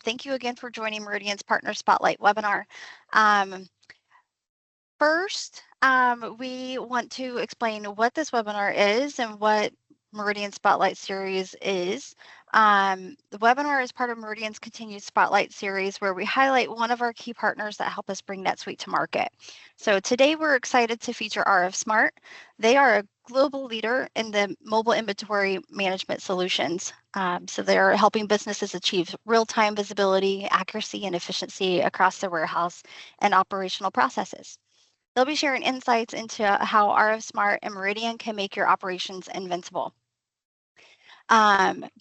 Thank you again for joining Meridian's Partner Spotlight webinar. First, we want to explain what this webinar is and what Meridian Spotlight Series is. The webinar is part of Meridian's continued Spotlight series where we highlight one of our key partners that help us bring NetSuite to market. So today we're excited to feature RF Smart. They are a global leader in the mobile inventory management solutions. So they're helping businesses achieve real-time visibility, accuracy, and efficiency across their warehouse and operational processes. They'll be sharing insights into how RF Smart and Meridian can make your operations invincible.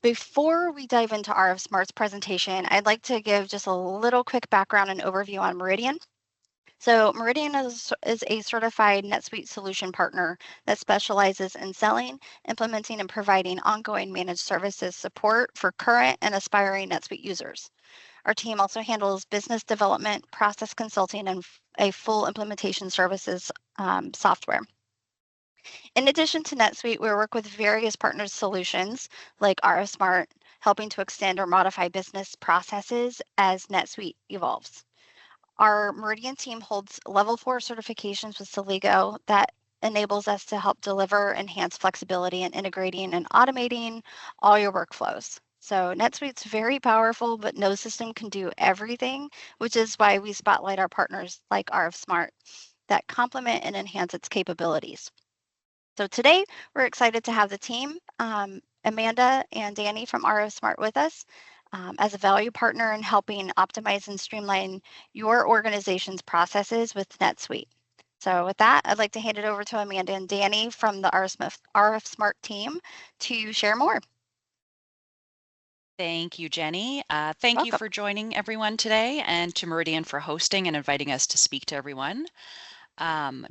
Before we dive into RF Smart's presentation, I'd like to give just a little quick background and overview on Meridian. So Meridian is a certified NetSuite solution partner that specializes in selling, implementing, and providing ongoing managed services support for current and aspiring NetSuite users. Our team also handles business development, process consulting, and a full implementation services software. In addition to NetSuite, we work with various partner solutions like RF Smart, helping to extend or modify business processes as NetSuite evolves. Our Meridian team holds level 4 certifications with Celigo that enables us to help deliver enhanced flexibility in integrating and automating all your workflows. So NetSuite's very powerful, but no system can do everything, which is why we spotlight our partners like RF Smart that complement and enhance its capabilities. So today we're excited to have the team, Amanda and Danny from RF Smart with us as a value partner in helping optimize and streamline your organization's processes with NetSuite. So with that, I'd like to hand it over to Amanda and Danny from the RF Smart team to share more. Thank you, Jenny. Thank you for joining everyone today, and to Meridian for hosting and inviting us to speak to everyone.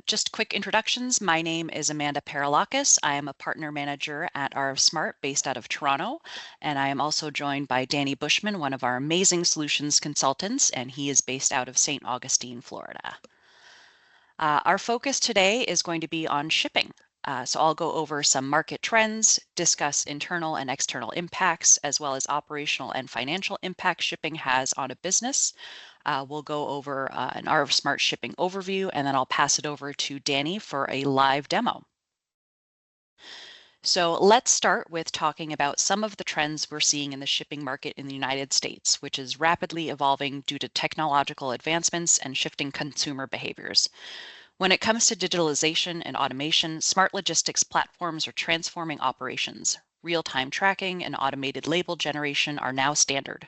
Just quick introductions. My name is Amanda Paralakis. I am a partner manager at RF Smart based out of Toronto, and I am also joined by Danny Bushman, one of our amazing solutions consultants, and he is based out of St. Augustine, Florida. Our focus today is going to be on shipping. So I'll go over some market trends, discuss internal and external impacts, as well as operational and financial impact shipping has on a business. We'll go over an RF Smart shipping overview, and then I'll pass it over to Danny for a live demo. So let's start with talking about some of the trends we're seeing in the shipping market in the United States, which is rapidly evolving due to technological advancements and shifting consumer behaviors. When it comes to digitalization and automation, smart logistics platforms are transforming operations. Real-time tracking and automated label generation are now standard.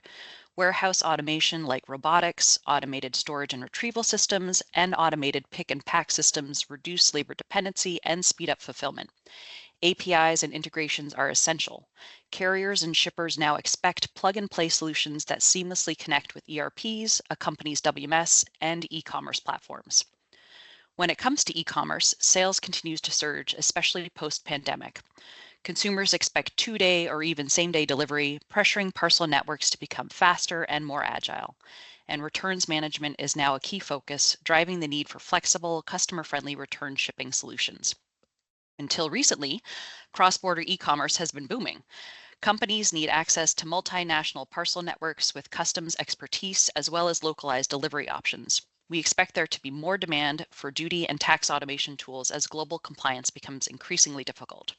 Warehouse automation like robotics, automated storage and retrieval systems, and automated pick and pack systems reduce labor dependency and speed up fulfillment. APIs and integrations are essential. Carriers and shippers now expect plug-and-play solutions that seamlessly connect with ERPs, a company's WMS, and e-commerce platforms. When it comes to e-commerce, sales continues to surge, especially post-pandemic. Consumers expect 2-day or even same-day delivery, pressuring parcel networks to become faster and more agile. And returns management is now a key focus, driving the need for flexible, customer-friendly return shipping solutions. Until recently, cross-border e-commerce has been booming. Companies need access to multinational parcel networks with customs expertise as well as localized delivery options. We expect there to be more demand for duty and tax automation tools as global compliance becomes increasingly difficult.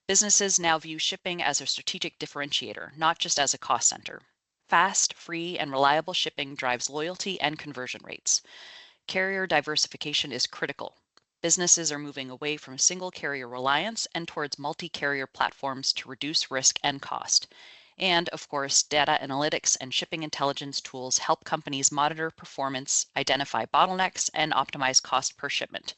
Businesses now view shipping as a strategic differentiator, not just as a cost center. Fast, free, and reliable shipping drives loyalty and conversion rates. Carrier diversification is critical. Businesses are moving away from single carrier reliance and towards multi-carrier platforms to reduce risk and cost. And of course, data analytics and shipping intelligence tools help companies monitor performance, identify bottlenecks, and optimize cost per shipment.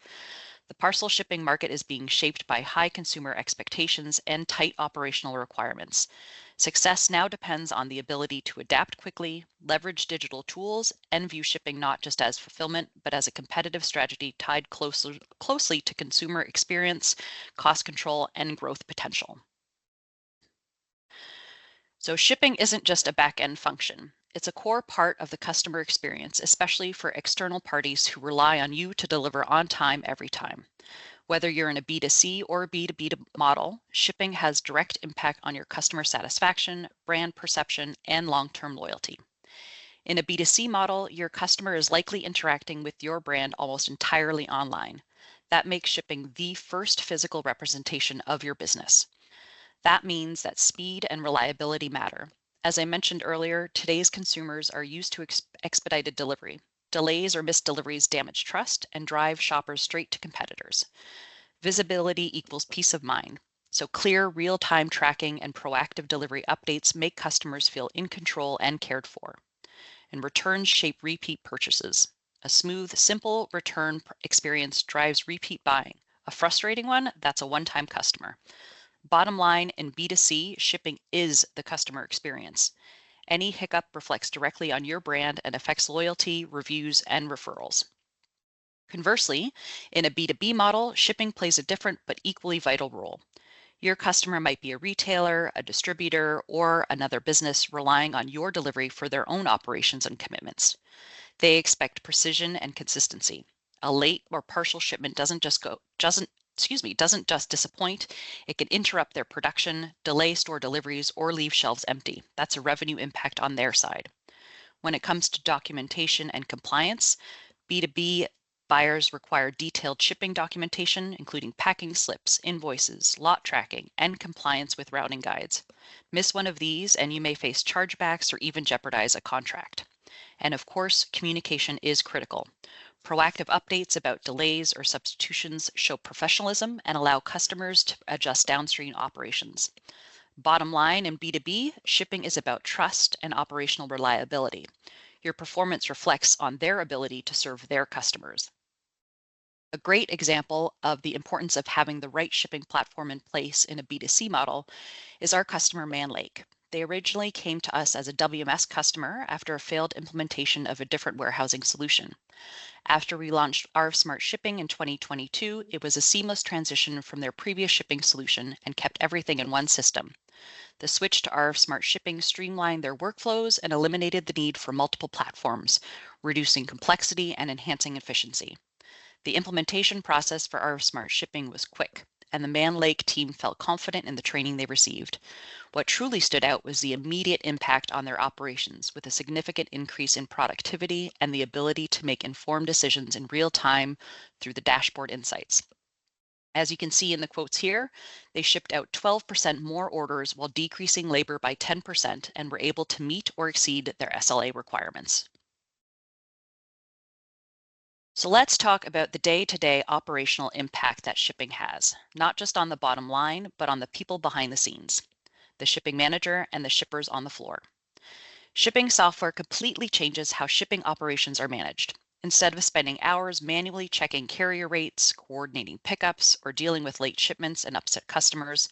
The parcel shipping market is being shaped by high consumer expectations and tight operational requirements. Success now depends on the ability to adapt quickly, leverage digital tools, and view shipping not just as fulfillment, but as a competitive strategy tied closely to consumer experience, cost control, and growth potential. So shipping isn't just a back-end function. It's a core part of the customer experience, especially for external parties who rely on you to deliver on time every time. Whether you're in a B2C or a B2B model, shipping has direct impact on your customer satisfaction, brand perception, and long-term loyalty. In a B2C model, your customer is likely interacting with your brand almost entirely online. That makes shipping the first physical representation of your business. That means that speed and reliability matter. As I mentioned earlier, today's consumers are used to expedited delivery. Delays or missed deliveries damage trust and drive shoppers straight to competitors. Visibility equals peace of mind. So clear, real-time tracking and proactive delivery updates make customers feel in control and cared for. And returns shape repeat purchases. A smooth, simple return experience drives repeat buying. A frustrating one, that's a one-time customer. Bottom line, in B2C, shipping is the customer experience. Any hiccup reflects directly on your brand and affects loyalty, reviews, and referrals. Conversely, in a B2B model, shipping plays a different but equally vital role. Your customer might be a retailer, a distributor, or another business relying on your delivery for their own operations and commitments. They expect precision and consistency. A late or partial shipment doesn't just disappoint. It can interrupt their production, delay store deliveries, or leave shelves empty. That's a revenue impact on their side. When it comes to documentation and compliance, B2B buyers require detailed shipping documentation, including packing slips, invoices, lot tracking, and compliance with routing guides. Miss one of these and you may face chargebacks or even jeopardize a contract. And of course, communication is critical. Proactive updates about delays or substitutions show professionalism and allow customers to adjust downstream operations. Bottom line, in B2B, shipping is about trust and operational reliability. Your performance reflects on their ability to serve their customers. A great example of the importance of having the right shipping platform in place in a B2C model is our customer Man Lake. They originally came to us as a WMS customer after a failed implementation of a different warehousing solution. After we launched RF Smart Shipping in 2022, it was a seamless transition from their previous shipping solution and kept everything in one system. The switch to RF Smart Shipping streamlined their workflows and eliminated the need for multiple platforms, reducing complexity and enhancing efficiency. The implementation process for RF Smart Shipping was quick, and the Man Lake team felt confident in the training they received. What truly stood out was the immediate impact on their operations, with a significant increase in productivity and the ability to make informed decisions in real time through the dashboard insights. As you can see in the quotes here, they shipped out 12% more orders while decreasing labor by 10% and were able to meet or exceed their SLA requirements. So let's talk about the day-to-day operational impact that shipping has, not just on the bottom line, but on the people behind the scenes, the shipping manager and the shippers on the floor. Shipping software completely changes how shipping operations are managed. Instead of spending hours manually checking carrier rates, coordinating pickups, or dealing with late shipments and upset customers,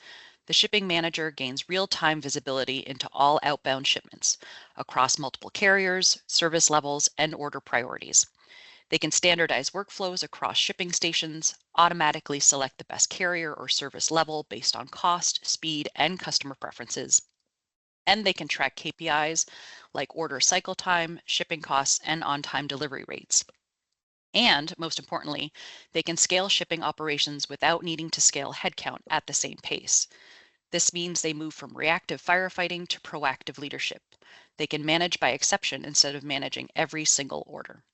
the shipping manager gains real-time visibility into all outbound shipments across multiple carriers, service levels, and order priorities. They can standardize workflows across shipping stations, automatically select the best carrier or service level based on cost, speed, and customer preferences. And they can track KPIs like order cycle time, shipping costs, and on-time delivery rates. And most importantly, they can scale shipping operations without needing to scale headcount at the same pace. This means they move from reactive firefighting to proactive leadership. They can manage by exception instead of managing every single order.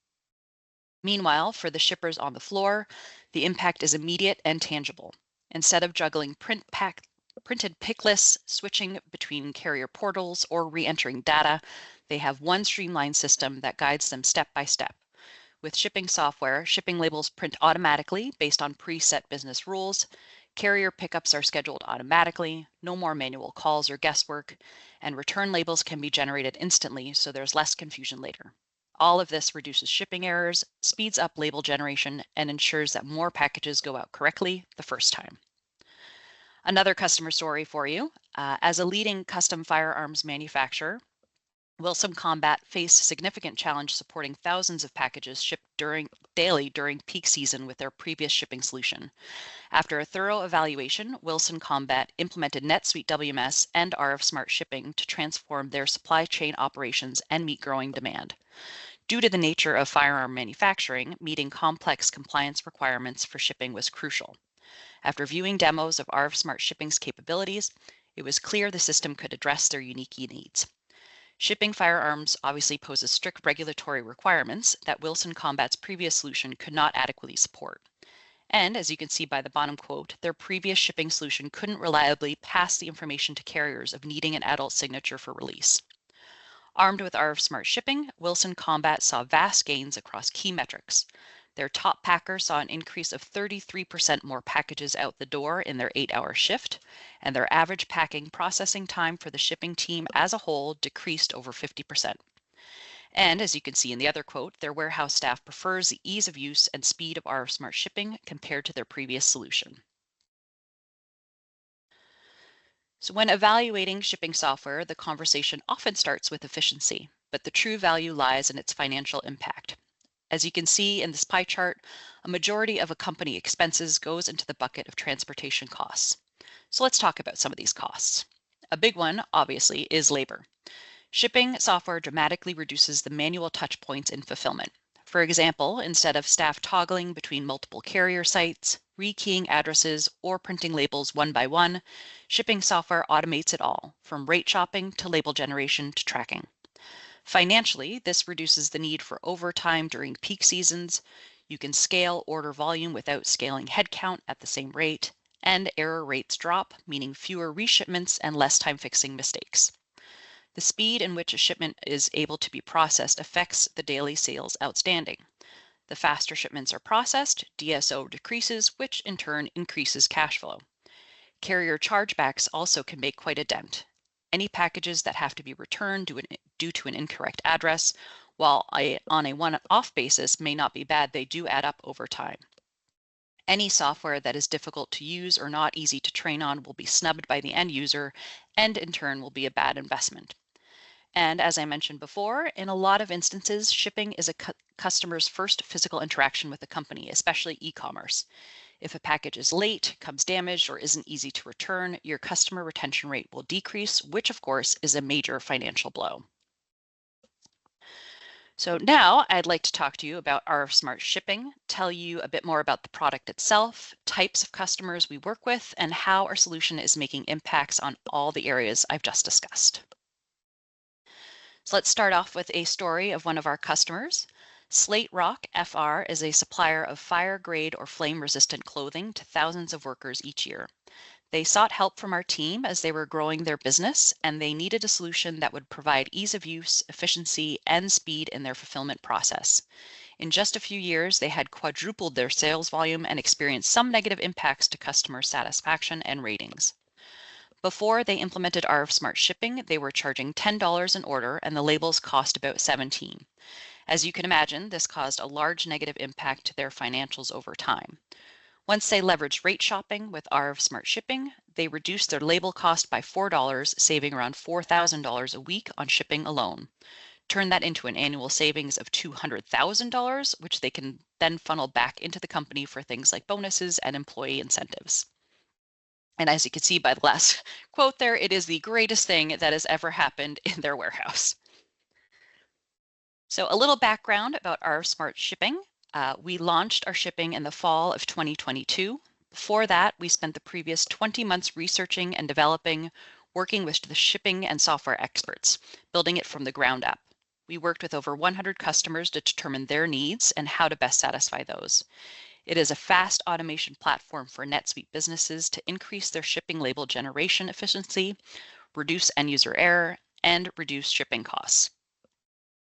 Meanwhile, for the shippers on the floor, the impact is immediate and tangible. Instead of juggling printed pick lists, switching between carrier portals, or re-entering data, they have one streamlined system that guides them step by step. With shipping software, shipping labels print automatically based on preset business rules. Carrier pickups are scheduled automatically, no more manual calls or guesswork, and return labels can be generated instantly so there's less confusion later. All of this reduces shipping errors, speeds up label generation, and ensures that more packages go out correctly the first time. Another customer story for you. As a leading custom firearms manufacturer, Wilson Combat faced a significant challenge supporting thousands of packages shipped daily during peak season with their previous shipping solution. After a thorough evaluation, Wilson Combat implemented NetSuite WMS and RF Smart Shipping to transform their supply chain operations and meet growing demand. Due to the nature of firearm manufacturing, meeting complex compliance requirements for shipping was crucial. After viewing demos of RF Smart Shipping's capabilities, it was clear the system could address their unique needs. Shipping firearms obviously poses strict regulatory requirements that Wilson Combat's previous solution could not adequately support. And as you can see by the bottom quote, their previous shipping solution couldn't reliably pass the information to carriers of needing an adult signature for release. Armed with RF Smart Shipping, Wilson Combat saw vast gains across key metrics. Their top packer saw an increase of 33% more packages out the door in their 8-hour shift, and their average packing processing time for the shipping team as a whole decreased over 50%. And as you can see in the other quote, their warehouse staff prefers the ease of use and speed of RF Smart Shipping compared to their previous solution. So when evaluating shipping software, the conversation often starts with efficiency, but the true value lies in its financial impact. As you can see in this pie chart, a majority of a company expenses goes into the bucket of transportation costs. So let's talk about some of these costs. A big one, obviously, is labor. Shipping software dramatically reduces the manual touch points in fulfillment. For example, instead of staff toggling between multiple carrier sites, rekeying addresses, or printing labels one by one, shipping software automates it all, from rate shopping to label generation to tracking. Financially, this reduces the need for overtime during peak seasons. You can scale order volume without scaling headcount at the same rate, and error rates drop, meaning fewer reshipments and less time fixing mistakes. The speed in which a shipment is able to be processed affects the daily sales outstanding. The faster shipments are processed, DSO decreases, which in turn increases cash flow. Carrier chargebacks also can make quite a dent. Any packages that have to be returned due to an incorrect address, while on a one-off basis may not be bad, they do add up over time. Any software that is difficult to use or not easy to train on will be snubbed by the end user, and in turn will be a bad investment. And as I mentioned before, in a lot of instances, shipping is a customer's first physical interaction with a company, especially e-commerce. If a package is late, comes damaged, or isn't easy to return, your customer retention rate will decrease, which of course is a major financial blow. So now I'd like to talk to you about RF Smart Shipping, tell you a bit more about the product itself, types of customers we work with, and how our solution is making impacts on all the areas I've just discussed. So let's start off with a story of one of our customers. Slate Rock FR is a supplier of fire-grade or flame-resistant clothing to thousands of workers each year. They sought help from our team as they were growing their business, and they needed a solution that would provide ease of use, efficiency, and speed in their fulfillment process. In just a few years, they had quadrupled their sales volume and experienced some negative impacts to customer satisfaction and ratings. Before they implemented RF Smart Shipping, they were charging $10 an order, and the labels cost about $17. As you can imagine, this caused a large negative impact to their financials over time. Once they leveraged rate shopping with RF Smart Shipping, they reduced their label cost by $4, saving around $4,000 a week on shipping alone. Turn that into an annual savings of $200,000, which they can then funnel back into the company for things like bonuses and employee incentives. And as you can see by the last quote there, it is the greatest thing that has ever happened in their warehouse. So a little background about our Smart Shipping. We launched our shipping in the fall of 2022. Before that, we spent the previous 20 months researching and developing, working with the shipping and software experts, building it from the ground up. We worked with over 100 customers to determine their needs and how to best satisfy those. It is a fast automation platform for NetSuite businesses to increase their shipping label generation efficiency, reduce end user error, and reduce shipping costs.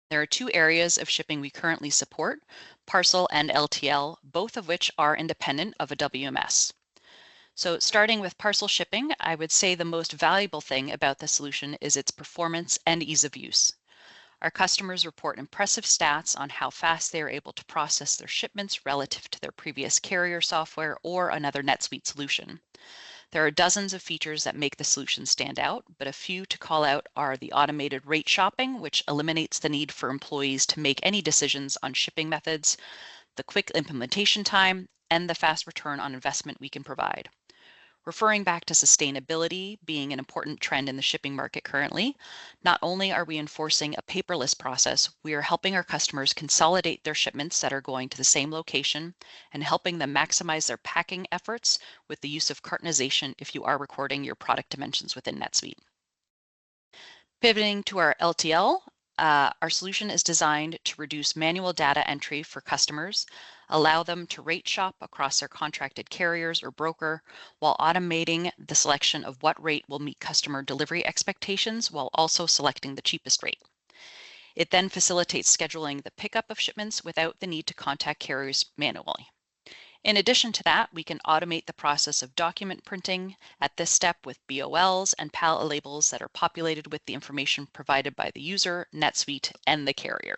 There are two areas of shipping we currently support, parcel and LTL, both of which are independent of a WMS. So starting with parcel shipping, I would say the most valuable thing about the solution is its performance and ease of use. Our customers report impressive stats on how fast they are able to process their shipments relative to their previous carrier software or another NetSuite solution. There are dozens of features that make the solution stand out, but a few to call out are the automated rate shopping, which eliminates the need for employees to make any decisions on shipping methods, the quick implementation time, and the fast return on investment we can provide. Referring back to sustainability being an important trend in the shipping market currently, not only are we enforcing a paperless process, we are helping our customers consolidate their shipments that are going to the same location and helping them maximize their packing efforts with the use of cartonization if you are recording your product dimensions within NetSuite. Pivoting to our LTL, our solution is designed to reduce manual data entry for customers, allow them to rate shop across their contracted carriers or broker, while automating the selection of what rate will meet customer delivery expectations while also selecting the cheapest rate. It then facilitates scheduling the pickup of shipments without the need to contact carriers manually. In addition to that, we can automate the process of document printing at this step with BOLs and pallet labels that are populated with the information provided by the user, NetSuite, and the carrier.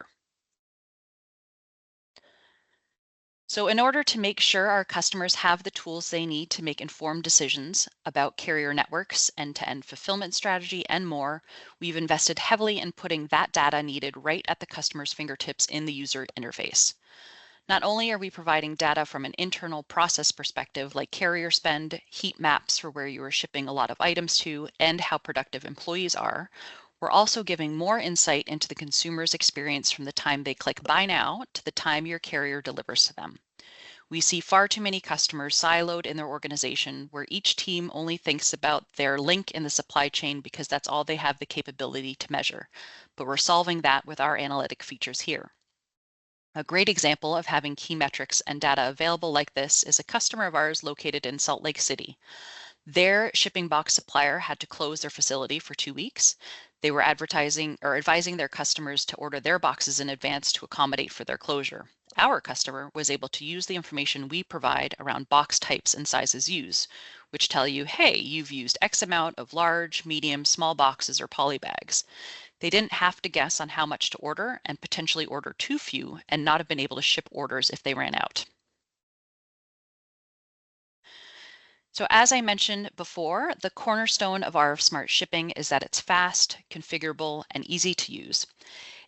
So in order to make sure our customers have the tools they need to make informed decisions about carrier networks, end-to-end fulfillment strategy, and more, we've invested heavily in putting that data needed right at the customer's fingertips in the user interface. Not only are we providing data from an internal process perspective like carrier spend, heat maps for where you are shipping a lot of items to, and how productive employees are, we're also giving more insight into the consumer's experience from the time they click Buy Now to the time your carrier delivers to them. We see far too many customers siloed in their organization where each team only thinks about their link in the supply chain because that's all they have the capability to measure. But we're solving that with our analytic features here. A great example of having key metrics and data available like this is a customer of ours located in Salt Lake City. Their shipping box supplier had to close their facility for 2 weeks. They were advertising or advising their customers to order their boxes in advance to accommodate for their closure. Our customer was able to use the information we provide around box types and sizes used, which tell you, hey, you've used X amount of large, medium, small boxes or poly bags. They didn't have to guess on how much to order and potentially order too few and not have been able to ship orders if they ran out. So as I mentioned before, the cornerstone of RF Smart Shipping is that it's fast, configurable, and easy to use.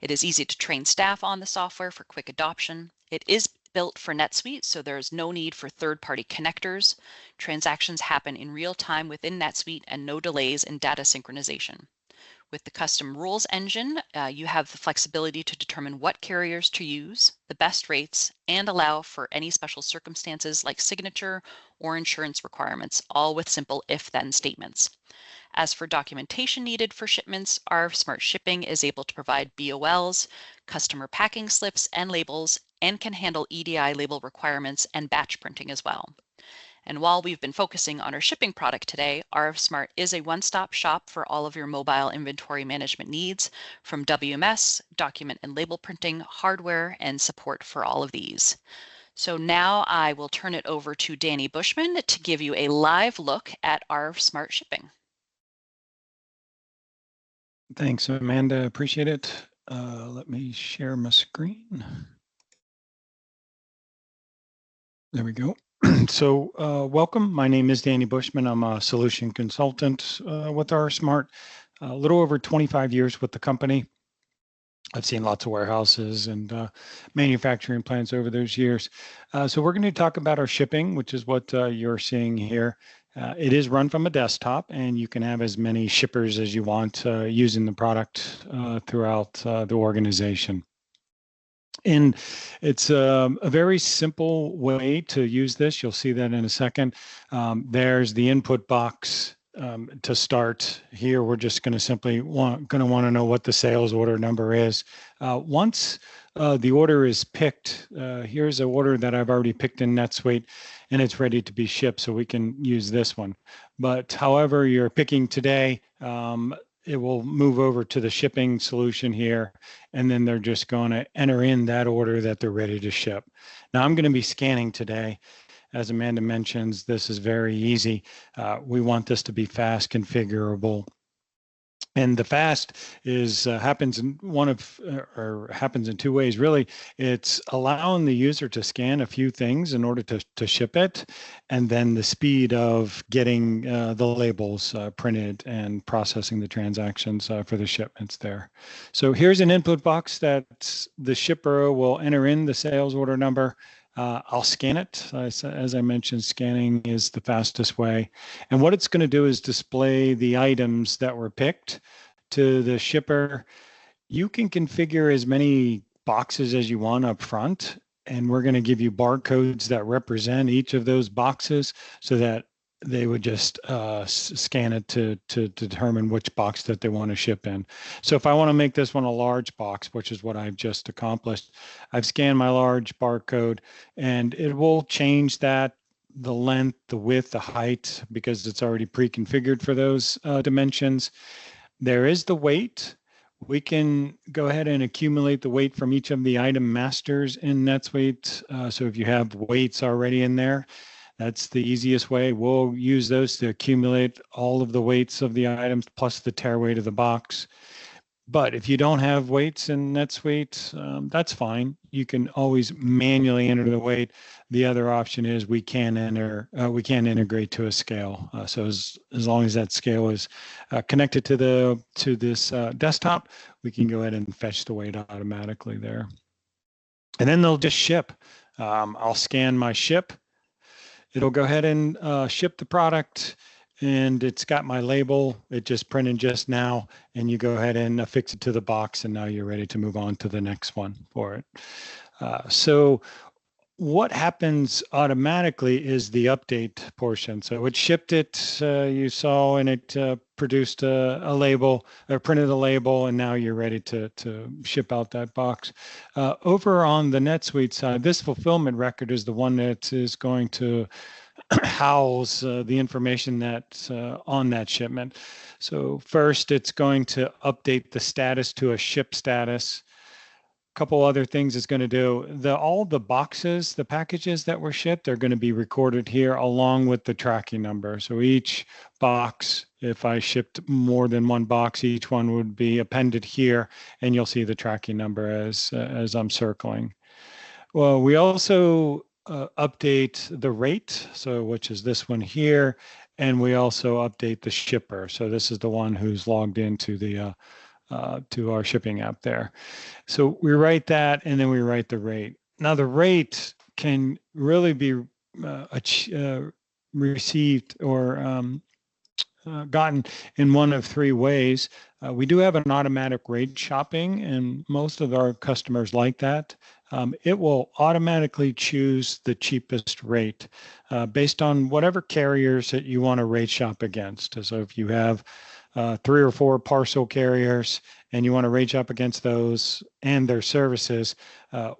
It is easy to train staff on the software for quick adoption. It is built for NetSuite, so there's no need for third-party connectors. Transactions happen in real time within NetSuite and no delays in data synchronization. With the custom rules engine, you have the flexibility to determine what carriers to use, the best rates, and allow for any special circumstances like signature or insurance requirements, all with simple if-then statements. As for documentation needed for shipments, our Smart Shipping is able to provide BOLs, customer packing slips, and labels, and can handle EDI label requirements and batch printing as well. And while we've been focusing on our shipping product today, RF Smart is a one-stop shop for all of your mobile inventory management needs, from WMS, document and label printing, hardware, and support for all of these. So now I will turn it over to Danny Bushman to give you a live look at RF Smart Shipping. Thanks, Amanda. Appreciate it. Let me share my screen. There we go. So welcome. My name is Danny Bushman. I'm a solution consultant with RF Smart. A little over 25 years with the company. I've seen lots of warehouses and manufacturing plants over those years. So we're going to talk about our shipping, which is what you're seeing here. It is run from a desktop, and you can have as many shippers as you want using the product throughout the organization. And it's a very simple way to use this. You'll see that in a second. There's the input box to start. Here, we're just going to simply want to know what the sales order number is. Once the order is picked, here's an order that I've already picked in NetSuite, and it's ready to be shipped, so we can use this one. But however you're picking today, it will move over to the shipping solution here, and then they're just going to enter in that order that they're ready to ship. Now, I'm going to be scanning today. As Amanda mentions, this is very easy. We want this to be fast, configurable. And the fast is happens in happens in two ways, really. It's allowing the user to scan a few things in order to ship it, and then the speed of getting the labels printed and processing the transactions for the shipments there. So here's an input box that the shipper will enter in the sales order number. I'll scan it. As I mentioned, scanning is the fastest way. And what it's going to do is display the items that were picked to the shipper. You can configure as many boxes as you want up front, and we're going to give you barcodes that represent each of those boxes so that they would just scan it to determine which box that they want to ship in. So if I want to make this one a large box, which is what I've just accomplished, I've scanned my large barcode, and it will change that, the length, the width, the height, because it's already pre-configured for those dimensions. There is the weight. We can go ahead and accumulate the weight from each of the item masters in NetSuite. So if you have weights already in there, that's the easiest way. We'll use those to accumulate all of the weights of the items plus the tare weight of the box. But if you don't have weights in NetSuite, that's fine. You can always manually enter the weight. The other option is we can integrate to a scale. So as long as that scale is connected to this desktop, we can go ahead and fetch the weight automatically there. And then they'll just ship. I'll scan my ship. It'll go ahead and ship the product, and it's got my label. It just printed just now, and you go ahead and affix it to the box, and now you're ready to move on to the next one for it. So what happens automatically is the update portion. So it shipped it, you saw, and it produced a label, or printed a label, and now you're ready to ship out that box. Over on the NetSuite side, this fulfillment record is the one that is going to house the information that's on that shipment. So first, it's going to update the status to a ship status. Couple other things it's going to do. All the boxes, the packages that were shipped, are going to be recorded here along with the tracking number. So each box, if I shipped more than one box, each one would be appended here, and you'll see the tracking number as I'm circling. Well, we also update the rate, so which is this one here, and we also update the shipper. So this is the one who's logged into the to our shipping app there. So we write that, and then we write the rate. Now the rate can really be received or gotten in one of three ways. We do have an automatic rate shopping, and most of our customers like that. It will automatically choose the cheapest rate based on whatever carriers that you want to rate shop against. So if you have 3 or 4 parcel carriers and you want to rate shop against those and their services,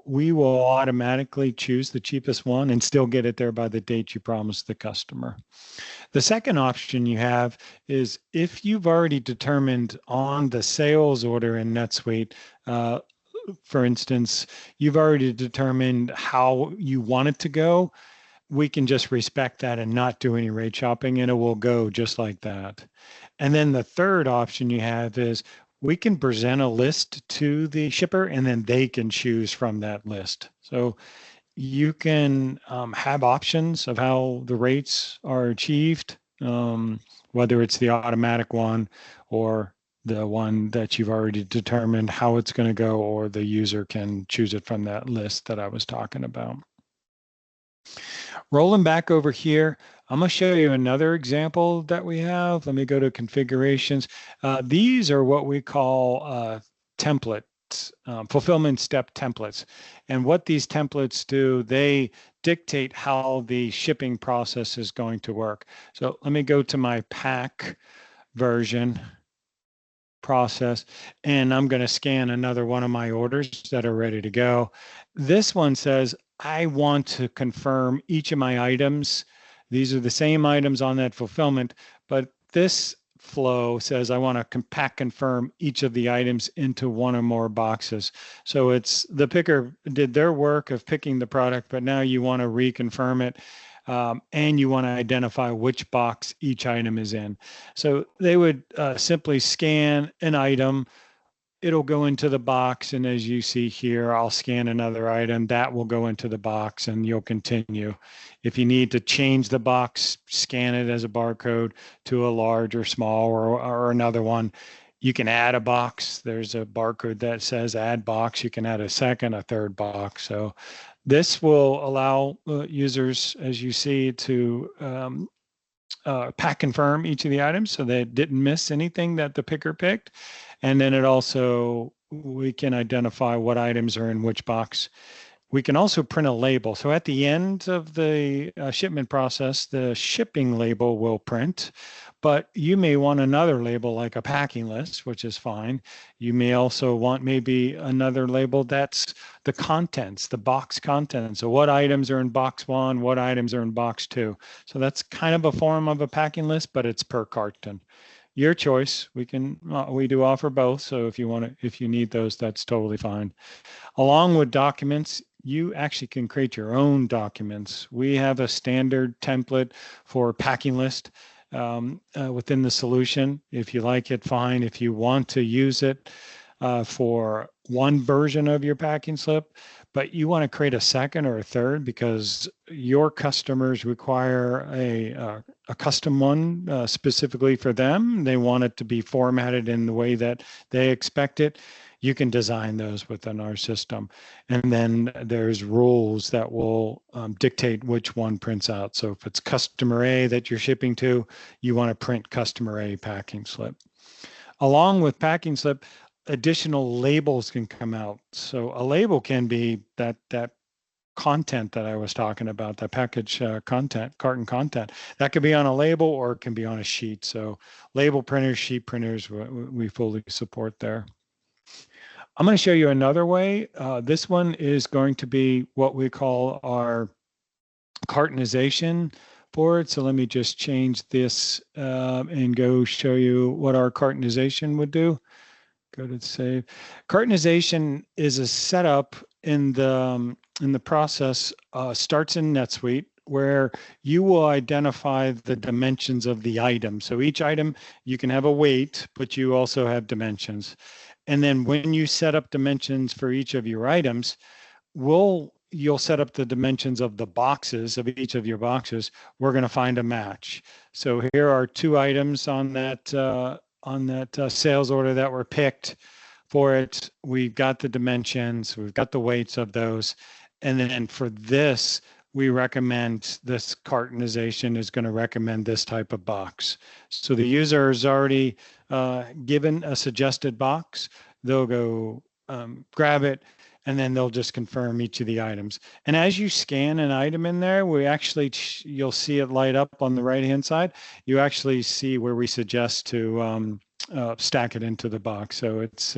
we will automatically choose the cheapest one and still get it there by the date you promised the customer. The second option you have is if you've already determined on the sales order in NetSuite, for instance, you've already determined how you want it to go, we can just respect that and not do any rate shopping, and it will go just like that. And then the third option you have is we can present a list to the shipper, and then they can choose from that list. So you can have options of how the rates are achieved, whether it's the automatic one or the one that you've already determined how it's going to go, or the user can choose it from that list that I was talking about. Rolling back over here, I'm going to show you another example that we have. Let me go to configurations. These are what we call templates, fulfillment step templates. And what these templates do, they dictate how the shipping process is going to work. So let me go to my pack version process, and I'm going to scan another one of my orders that are ready to go. This one says, I want to confirm each of my items. These are the same items on that fulfillment, but this flow says I want to pack confirm each of the items into one or more boxes. So it's the picker did their work of picking the product, but now you want to reconfirm it. And you want to identify which box each item is in. So they would simply scan an item. It'll go into the box. And as you see here, I'll scan another item. That will go into the box, and you'll continue. If you need to change the box, scan it as a barcode to a large or small or another one. You can add a box. There's a barcode that says add box. You can add a second, a third box. So this will allow users, as you see, to pack confirm each of the items so they didn't miss anything that the picker picked. And then it also, we can identify what items are in which box. We can also print a label. So at the end of the shipment process, the shipping label will print, but you may want another label like a packing list, which is fine. You may also want maybe another label that's the contents, the box contents. So what items are in box 1, what items are in box 2. So that's kind of a form of a packing list, but it's per carton. Your choice. We do offer both. So if you need those, that's totally fine. Along with documents, you actually can create your own documents. We have a standard template for packing list within the solution. If you like it, fine. If you want to use it for one version of your packing slip, but you want to create a second or a third because your customers require a custom one specifically for them. They want it to be formatted in the way that they expect it. You can design those within our system. And then there's rules that will dictate which one prints out. So if it's customer A that you're shipping to, you want to print customer A packing slip. Along with packing slip, additional labels can come out. So a label can be that content that I was talking about, that package content, carton content. That could be on a label or it can be on a sheet. So label printers, sheet printers, we fully support there. I'm going to show you another way. This one is going to be what we call our cartonization board. So let me just change this and go show you what our cartonization would do. Go to save. Cartonization is a setup in the process, starts in NetSuite, where you will identify the dimensions of the item. So each item, you can have a weight, but you also have dimensions. And then when you set up dimensions for each of your items, you'll set up the dimensions of the boxes of each of your boxes. We're going to find a match. So here are 2 items on that sales order that were picked for it. We've got the dimensions, we've got the weights of those. And then for this, we recommend this cartonization is going to recommend this type of box. So the user is already given a suggested box. They'll go grab it, and then they'll just confirm each of the items. And as you scan an item in there, you'll see it light up on the right-hand side. You actually see where we suggest to stack it into the box. So it's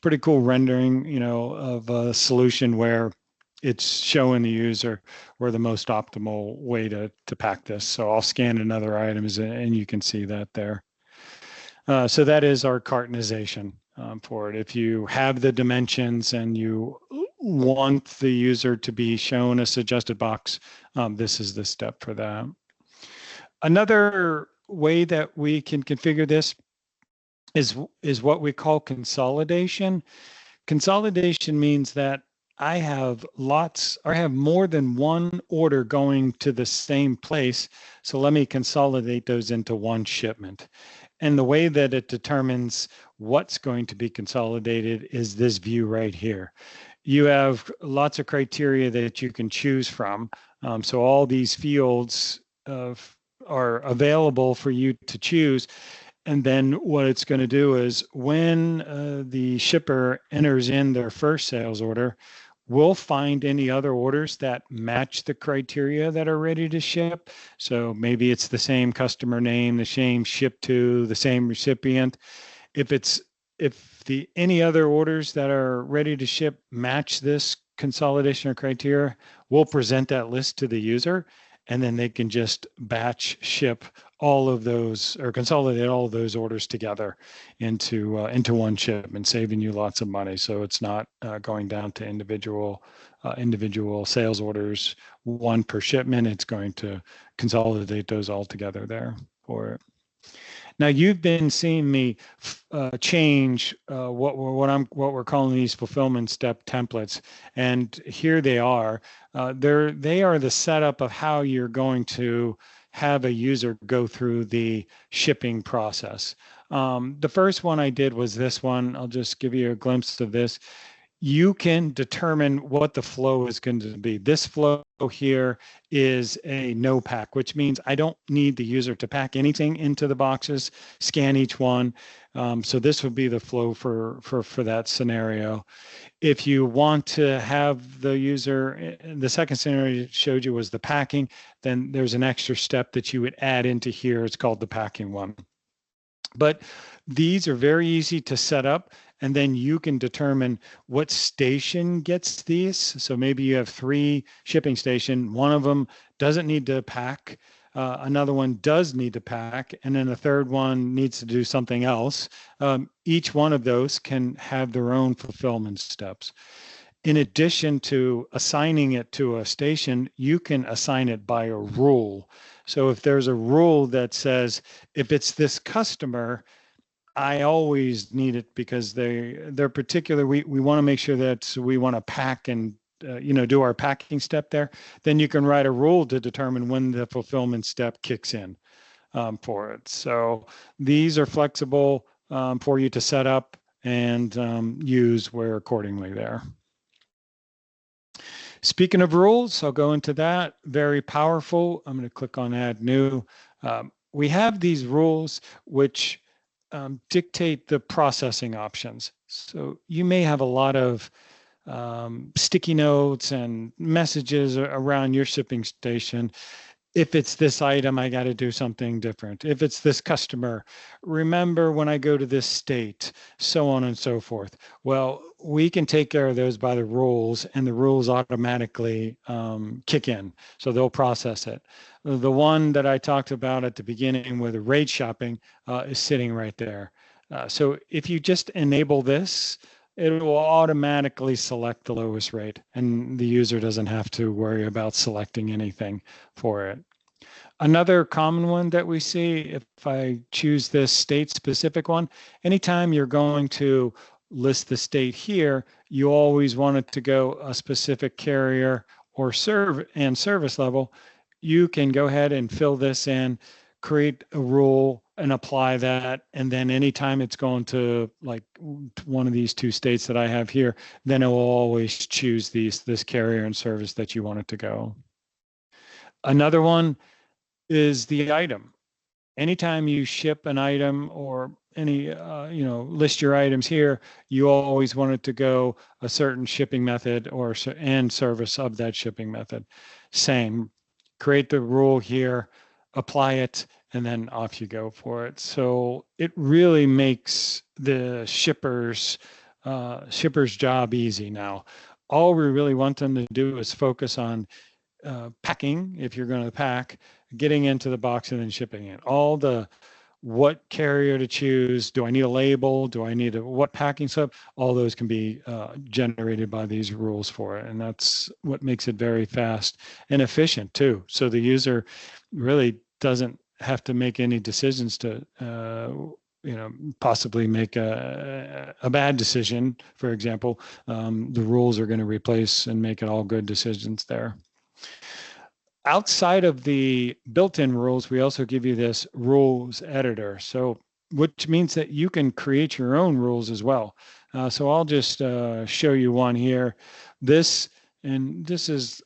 pretty cool rendering, of a solution where it's showing the user where the most optimal way to pack this. So I'll scan another items and you can see that there. So that is our cartonization for it. If you have the dimensions and you want the user to be shown a suggested box, this is the step for that. Another way that we can configure this is what we call consolidation. Consolidation means that I have more than one order going to the same place. So let me consolidate those into one shipment. And the way that it determines what's going to be consolidated is this view right here. You have lots of criteria that you can choose from. So all these fields are available for you to choose. And then what it's going to do is when the shipper enters in their first sales order, we'll find any other orders that match the criteria that are ready to ship. So maybe it's the same customer name, the same ship to, the same recipient. If any other orders that are ready to ship match this consolidation or criteria, we'll present that list to the user, and then they can just batch ship all of those or consolidate all of those orders together into one shipment, saving you lots of money. So it's not going down to individual sales orders, one per shipment. It's going to consolidate those all together there for it. Now you've been seeing me change what we're calling these fulfillment step templates, and here they are. They are the setup of how you're going to have a user go through the shipping process. The first one I did was this one. I'll just give you a glimpse of this. you can determine what the flow is going to be. This flow here is a no pack, which means I don't need the user to pack anything into the boxes, scan each one. So this would be the flow for that scenario. If you want to have the user, the second scenario showed you was the packing, then there's an extra step that you would add into here. It's called the packing one. But these are very easy to set up, and then you can determine what station gets these. So maybe you have 3 shipping stations. One of them doesn't need to pack. Another one does need to pack, and then a third one needs to do something else. Each one of those can have their own fulfillment steps. In addition to assigning it to a station, you can assign it by a rule. So if there's a rule that says, if it's this customer, I always need it because they're particular. We want to make sure that we want to pack and do our packing step there. Then you can write a rule to determine when the fulfillment step kicks in for it. So these are flexible for you to set up and use where accordingly there. Speaking of rules, I'll go into that. Very powerful. I'm going to click on Add New. We have these rules which dictate the processing options. So you may have a lot of sticky notes and messages around your shipping station. If it's this item, I got to do something different. If it's this customer, remember when I go to this state, so on and so forth. Well, we can take care of those by the rules, and the rules automatically kick in. So they'll process it. The one that I talked about at the beginning with the rate shopping is sitting right there. So if you just enable this, it will automatically select the lowest rate, and the user doesn't have to worry about selecting anything for it. Another common one that we see, if I choose this state-specific one, anytime you're going to list the state here, you always want it to go a specific carrier or service level. You can go ahead and fill this in, create a rule and apply that. And then anytime it's going to like one of these 2 states that I have here, then it will always choose this carrier and service that you want it to go. Another one is the item. Anytime you ship an item or any, list your items here, you always want it to go a certain shipping method and service of that shipping method. Same, create the rule here, apply it, and then off you go for it. So it really makes the shipper's job easy now. All we really want them to do is focus on packing, if you're going to pack, getting into the box and then shipping it. All the what carrier to choose, do I need a label, do I need what packing step, all those can be generated by these rules for it. And that's what makes it very fast and efficient too. So the user really doesn't have to make any decisions to possibly make a bad decision. For example, the rules are going to replace and make it all good decisions there. Outside of the built-in rules, we also give you this rules editor. So which means that you can create your own rules as well. So I'll just show you one here. This is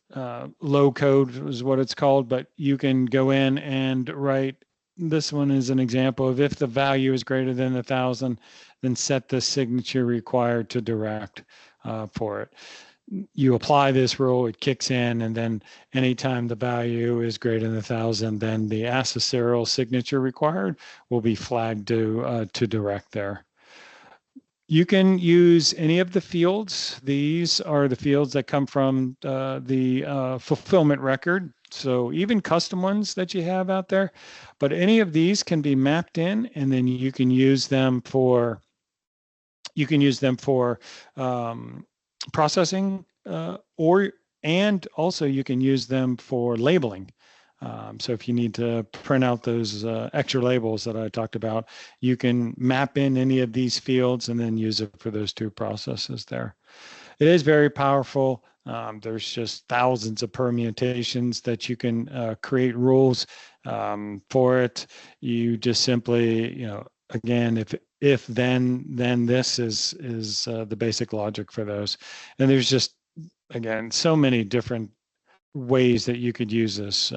low code is what it's called, but you can go in and write. This one is an example of if the value is greater than 1,000, then set the signature required to direct for it. You apply this rule, it kicks in, and then anytime the value is greater than 1,000, then the accessorial signature required will be flagged to direct there. You can use any of the fields. These are the fields that come from the fulfillment record. So even custom ones that you have out there, but any of these can be mapped in, and then you can use them for processing, and also you can use them for labeling. So if you need to print out those extra labels that I talked about, you can map in any of these fields and then use it for those 2 processes there. It is very powerful. There's just thousands of permutations that you can create rules for it. You just simply, again, if then this is the basic logic for those. And there's just, again, so many different ways that you could use this.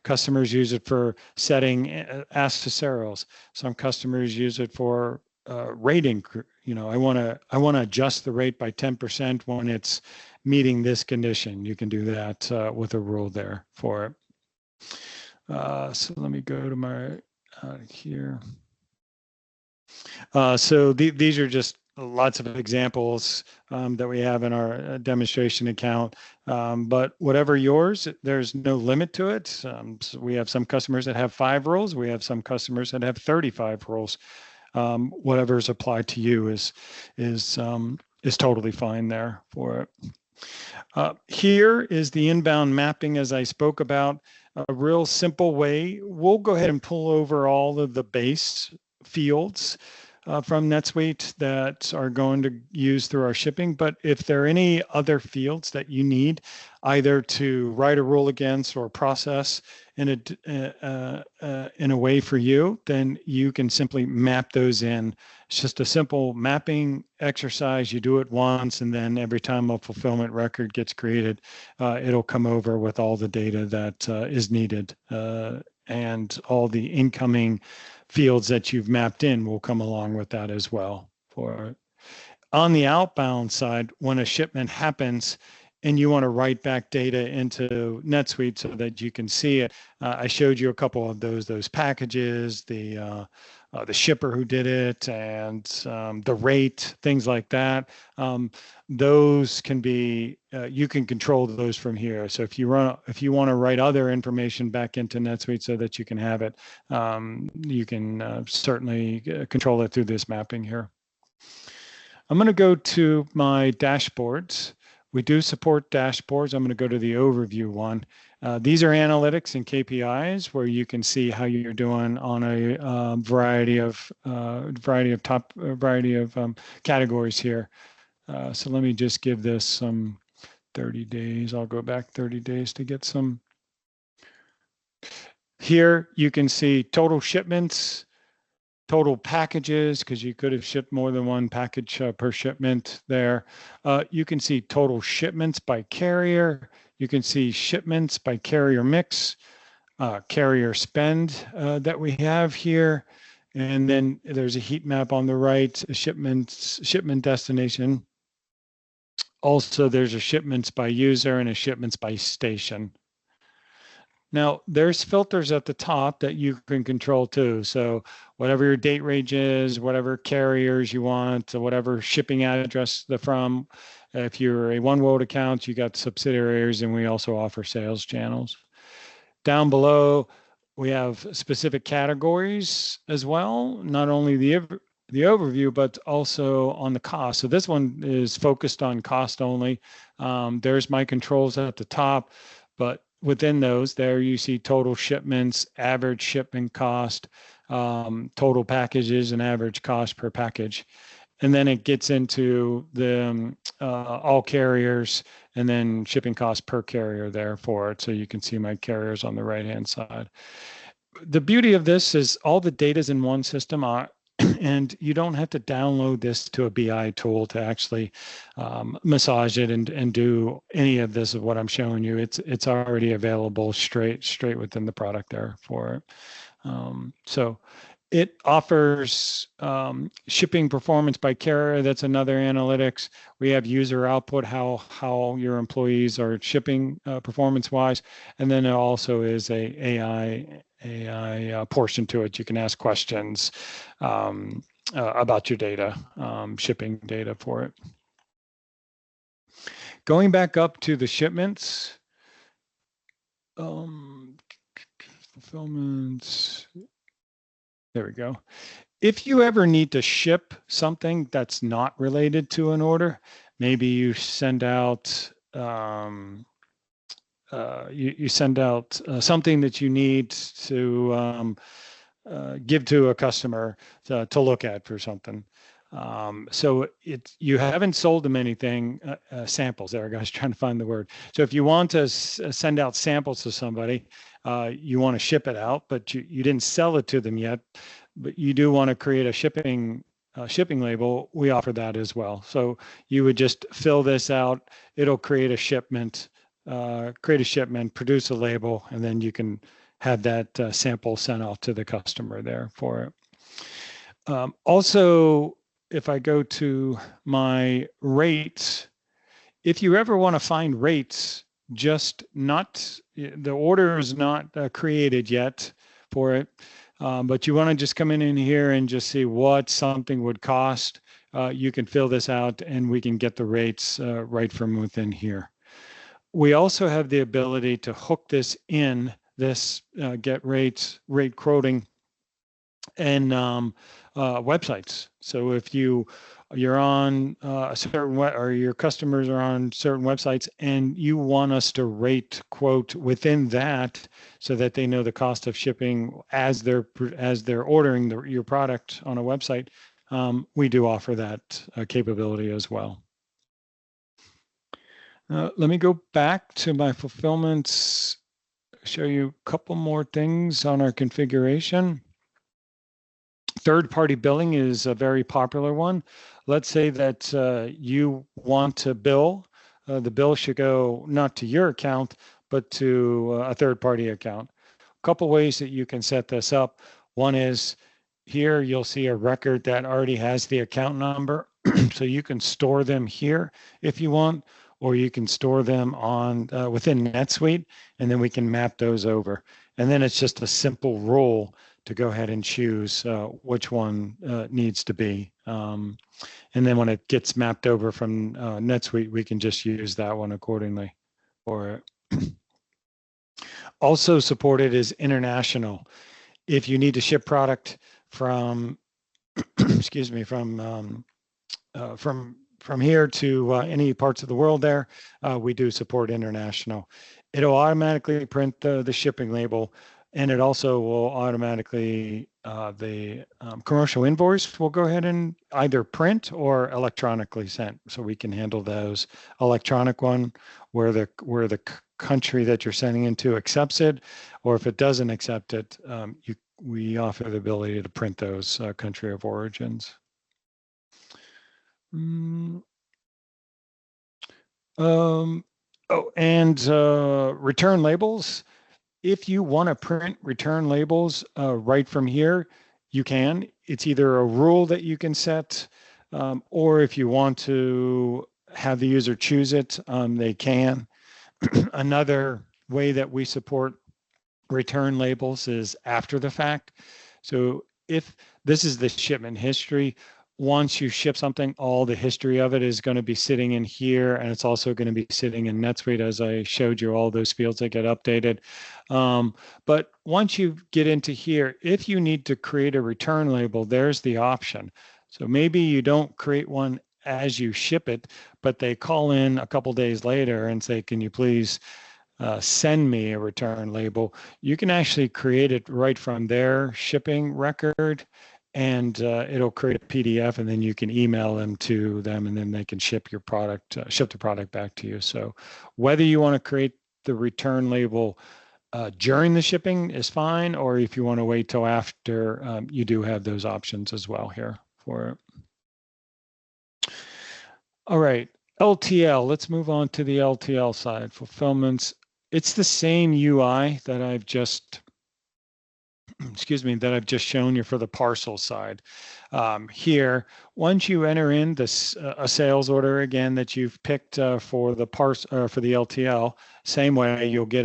Customers use it for setting accessorials. Some customers use it for rating. I want to adjust the rate by 10% when it's meeting this condition. You can do that with a rule there for it. So let me go to my here. So these are just lots of examples that we have in our demonstration account. But whatever yours, there's no limit to it. So we have some customers that have 5 roles. We have some customers that have 35 roles. Whatever is applied to you is totally fine there for it. Here is the inbound mapping, as I spoke about. A real simple way. We'll go ahead and pull over all of the base fields from NetSuite that are going to use through our shipping. But if there are any other fields that you need either to write a rule against or process in a way for you, then you can simply map those in. It's just a simple mapping exercise. You do it once, and then every time a fulfillment record gets created, it'll come over with all the data that is needed, and all the incoming fields that you've mapped in will come along with that as well. On the outbound side, when a shipment happens and you want to write back data into NetSuite so that you can see it, I showed you a couple of those packages, the shipper who did it, and the rate, things like that. Those can be, you can control those from here. So if you want to write other information back into NetSuite so that you can have it, you can certainly control it through this mapping here. I'm going to go to my dashboards. We do support dashboards. I'm going to go to the overview one. These are analytics and KPIs where you can see how you're doing on a variety of categories here. So let me just give this some 30 days. I'll go back 30 days to get some. Here you can see total shipments, total packages, because you could have shipped more than one package per shipment there. You can see total shipments by carrier. You can see shipments by carrier mix, carrier spend that we have here. And then there's a heat map on the right, a shipment destination. Also, there's a shipments by user and a shipments by station. Now, there's filters at the top that you can control too. So whatever your date range is, whatever carriers you want, whatever shipping address they're from. If you're a one world account, you got subsidiaries, and we also offer sales channels. Down below, we have specific categories as well, not only the overview, but also on the cost. So this one is focused on cost only. There's my controls at the top, but within those, there you see total shipments, average shipment cost, total packages, and average cost per package. And then it gets into the all carriers and then shipping cost per carrier there for it. So you can see my carriers on the right-hand side. The beauty of this is all the data's in one system, and you don't have to download this to a BI tool to actually massage it and do any of this of what I'm showing you. It's already available straight within the product there for it. So it offers shipping performance by carrier. That's another analytics. We have user output, how your employees are shipping performance-wise, and then it also is a AI portion to it. You can ask questions about your data, shipping data for it. Going back up to the shipments, fulfillments. There we go. If you ever need to ship something that's not related to an order, maybe you send out you send out something that you need to give to a customer to look at for something. So you haven't sold them anything, samples there, guys, trying to find the word. So if you want to send out samples to somebody, you want to ship it out, but you didn't sell it to them yet, but you do want to create a shipping shipping label, we offer that as well. So you would just fill this out. It'll create a shipment, produce a label, and then you can have that sample sent off to the customer there for it. Also, if I go to my rates, if you ever want to find rates, just not, the order is not created yet for it, but you want to just come in here and just see what something would cost, you can fill this out and we can get the rates right from within here. We also have the ability to hook this in, this get rates, rate quoting, and websites. So if you're on a certain or your customers are on certain websites and you want us to rate quote within that so that they know the cost of shipping as they're ordering your product on a website, we do offer that capability as well. Let me go back to my fulfillments, show you a couple more things on our configuration. Third-party billing is a very popular one. Let's say that you want to bill. The bill should go not to your account, but to a third-party account. A couple ways that you can set this up. One is here you'll see a record that already has the account number. So you can store them here if you want, or you can store them on within NetSuite, and then we can map those over. And then it's just a simple rule to go ahead and choose which one needs to be. And then when it gets mapped over from NetSuite, we can just use that one accordingly for it. Also supported is international. If you need to ship product from, excuse me, from here to any parts of the world there, we do support international. It'll automatically print the shipping label, and it also will automatically, the commercial invoice will go ahead and either print or electronically sent. So we can handle those. Electronic one where the country that you're sending into accepts it, or if it doesn't accept it, we offer the ability to print those country of origins. Return labels. If you want to print return labels right from here, you can. It's either a rule that you can set, or if you want to have the user choose it, they can. Another way that we support return labels is after the fact. So if this is the shipment history, once you ship something, all the history of it is going to be sitting in here, and it's also going to be sitting in NetSuite, as I showed you, all those fields that get updated. But once you get into here, if you need to create a return label, there's the option. So maybe you don't create one as you ship it, but they call in a couple days later and say, can you please send me a return label? You can actually create it right from their shipping record, and it'll create a PDF, and then you can email them to them, and then they can ship your product, ship the product back to you. So whether you want to create the return label during the shipping is fine, or if you want to wait till after, you do have those options as well here for it. All right, LTL, let's move on to the LTL side, fulfillments. It's the same UI that I've just, excuse me, that I've just shown you for the parcel side. Here, once you enter in this a sales order again that you've picked for the for the LTL, same way you'll get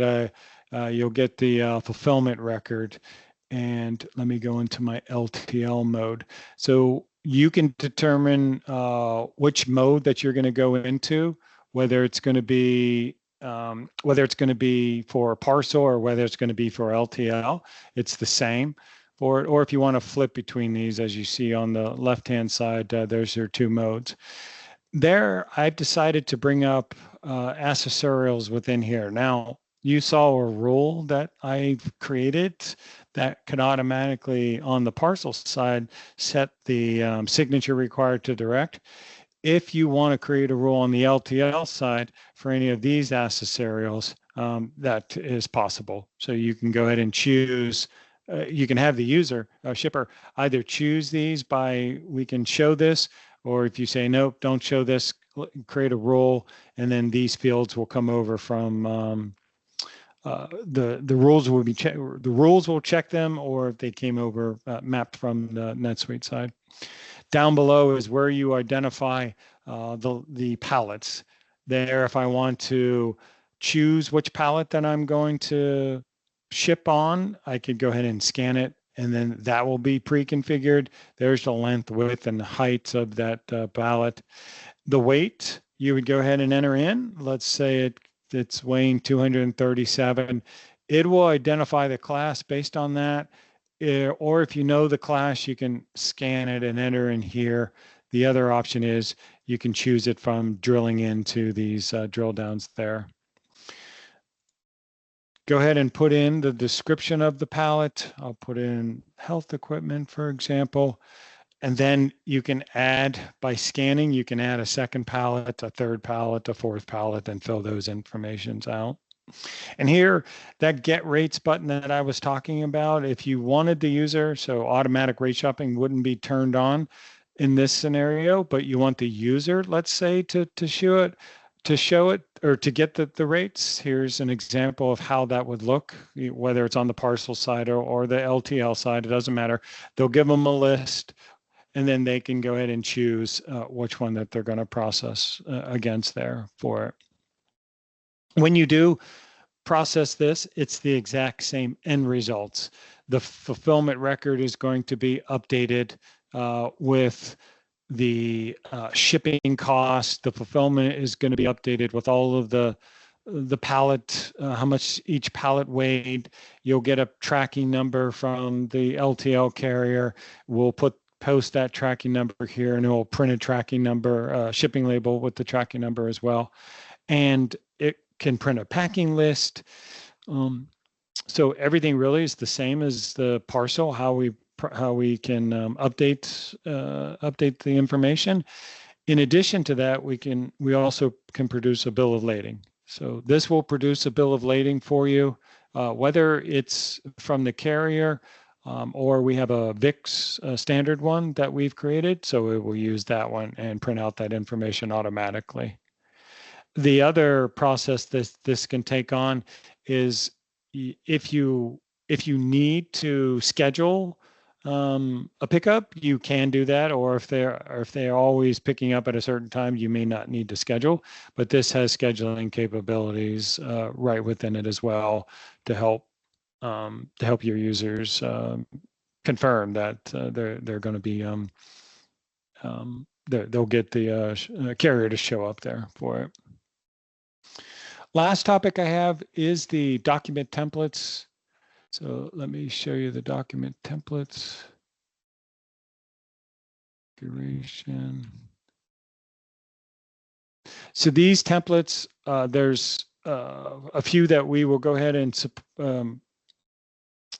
the fulfillment record. And let me go into my LTL mode. So you can determine which mode that you're going to go into, whether it's going to be for a parcel or whether it's going to be for LTL. It's the same for it. Or if you want to flip between these, as you see on the left-hand side, there's your two modes. There, I've decided to bring up accessorials within here. Now, you saw a rule that I've created that can automatically, on the parcel side, set the signature required to direct. If you want to create a rule on the LTL side for any of these accessorials, that is possible. So you can go ahead and choose you can have the user shipper either choose these by, we can show this, or if you say, nope, don't show this, create a rule, and then these fields will come over from the rules will be the rules will check them, or if they came over mapped from the NetSuite side. Down below is where you identify the palettes. There, if I want to choose which palette that I'm going to ship on, I could go ahead and scan it, and then that will be pre-configured. There's the length, width, and the height of that palette. The weight, you would go ahead and enter in. Let's say it's weighing 237. It will identify the class based on that. Or if you know the class, you can scan it and enter in here. The other option is you can choose it from drilling into these drill downs there. Go ahead and put in the description of the pallet. I'll put in health equipment, for example. And then you can add, by scanning, you can add a second pallet, a third pallet, a fourth pallet, and fill those informations out. And here, that get rates button that I was talking about, if you wanted the user, so automatic rate shopping wouldn't be turned on in this scenario, but you want the user, let's say, to show it or to get the rates. Here's an example of how that would look, whether it's on the parcel side or the LTL side, it doesn't matter. They'll give them a list, and then they can go ahead and choose which one that they're going to process against there for it. When you do process this, it's the exact same end results. The fulfillment record is going to be updated with the shipping cost. The fulfillment is going to be updated with all of the pallet, how much each pallet weighed. You'll get a tracking number from the LTL carrier. We'll post that tracking number here, and it will print a tracking number, shipping label with the tracking number as well. And it can print a packing list. So everything really is the same as the parcel, how we can update the information. In addition to that, we also can produce a bill of lading. So this will produce a bill of lading for you, whether it's from the carrier or we have a VIX standard one that we've created. So it will use that one and print out that information automatically. The other process this can take on is if you need to schedule a pickup, you can do that, or if they're always picking up at a certain time, you may not need to schedule. But this has scheduling capabilities right within it as well to help your users confirm that they're going to be they'll get the carrier to show up there for it. Last topic I have is the document templates. So let me show you the document templates. Configuration. So these templates, there's a few that we will go ahead and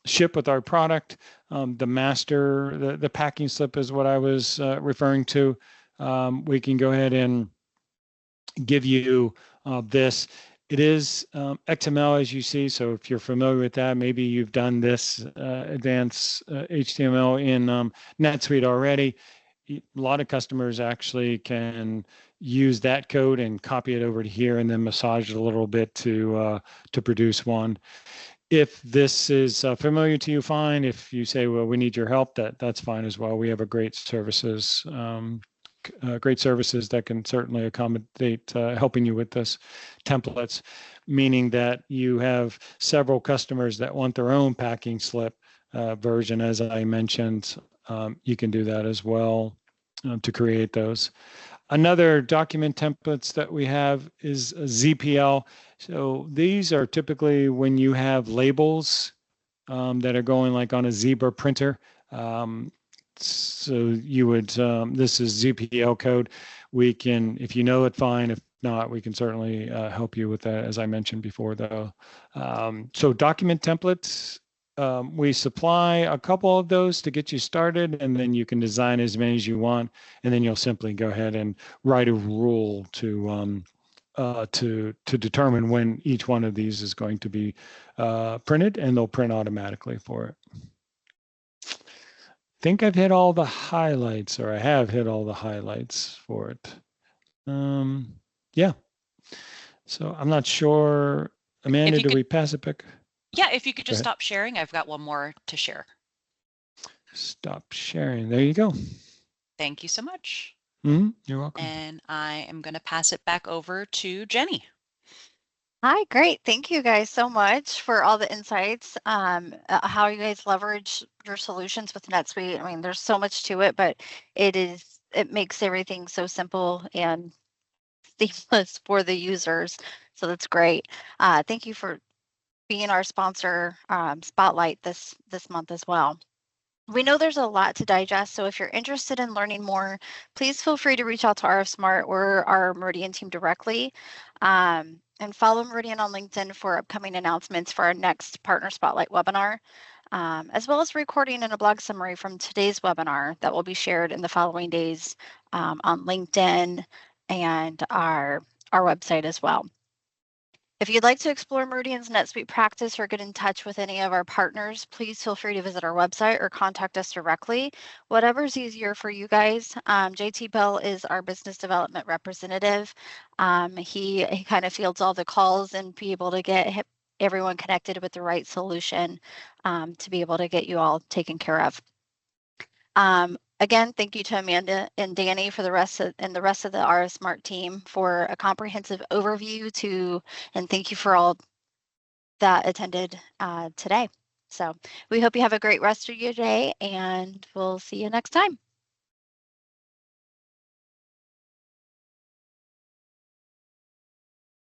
ship with our product. The master, the packing slip is what I was referring to. We can go ahead and give you this. It is XML, as you see. So if you're familiar with that, maybe you've done this advanced HTML in NetSuite already. A lot of customers actually can use that code and copy it over to here and then massage it a little bit to produce one. If this is familiar to you, fine. If you say, well, we need your help, that's fine as well. We have a great services that can certainly accommodate helping you with this templates, meaning that you have several customers that want their own packing slip version, as I mentioned. You can do that as well to create those. Another document templates that we have is a ZPL. So these are typically when you have labels that are going like on a Zebra printer. So you would, this is ZPL code. We can, if you know it, fine. If not, we can certainly help you with that, as I mentioned before, though. So document templates, we supply a couple of those to get you started, and then you can design as many as you want, and then you'll simply go ahead and write a rule to determine when each one of these is going to be printed, and they'll print automatically for it. think I've hit all the highlights, or I have hit all the highlights for it. Yeah. So I'm not sure. Amanda, do we pass it back? Yeah, if you could just stop sharing, I've got one more to share. Stop sharing. There you go. Thank you so much. You're welcome. And I am going to pass it back over to Jenny. Hi, great. Thank you guys so much for all the insights, how you guys leverage your solutions with NetSuite. I mean, there's so much to it, but it makes everything so simple and seamless for the users. So that's great. Thank you for being our sponsor spotlight this month as well. We know there's a lot to digest, so if you're interested in learning more, please feel free to reach out to RF Smart or our Meridian team directly. And follow Meridian on LinkedIn for upcoming announcements for our next Partner Spotlight webinar, as well as recording and a blog summary from today's webinar that will be shared in the following days on LinkedIn and our website as well. If you'd like to explore Meridian's NetSuite practice or get in touch with any of our partners, please feel free to visit our website or contact us directly. Whatever's easier for you guys. JT Bell is our business development representative. He kind of fields all the calls and be able to get everyone connected with the right solution to be able to get you all taken care of. Again, thank you to Amanda and Danny for the rest of the RF Smart team for a comprehensive overview and thank you for all that attended today. So we hope you have a great rest of your day and we'll see you next time.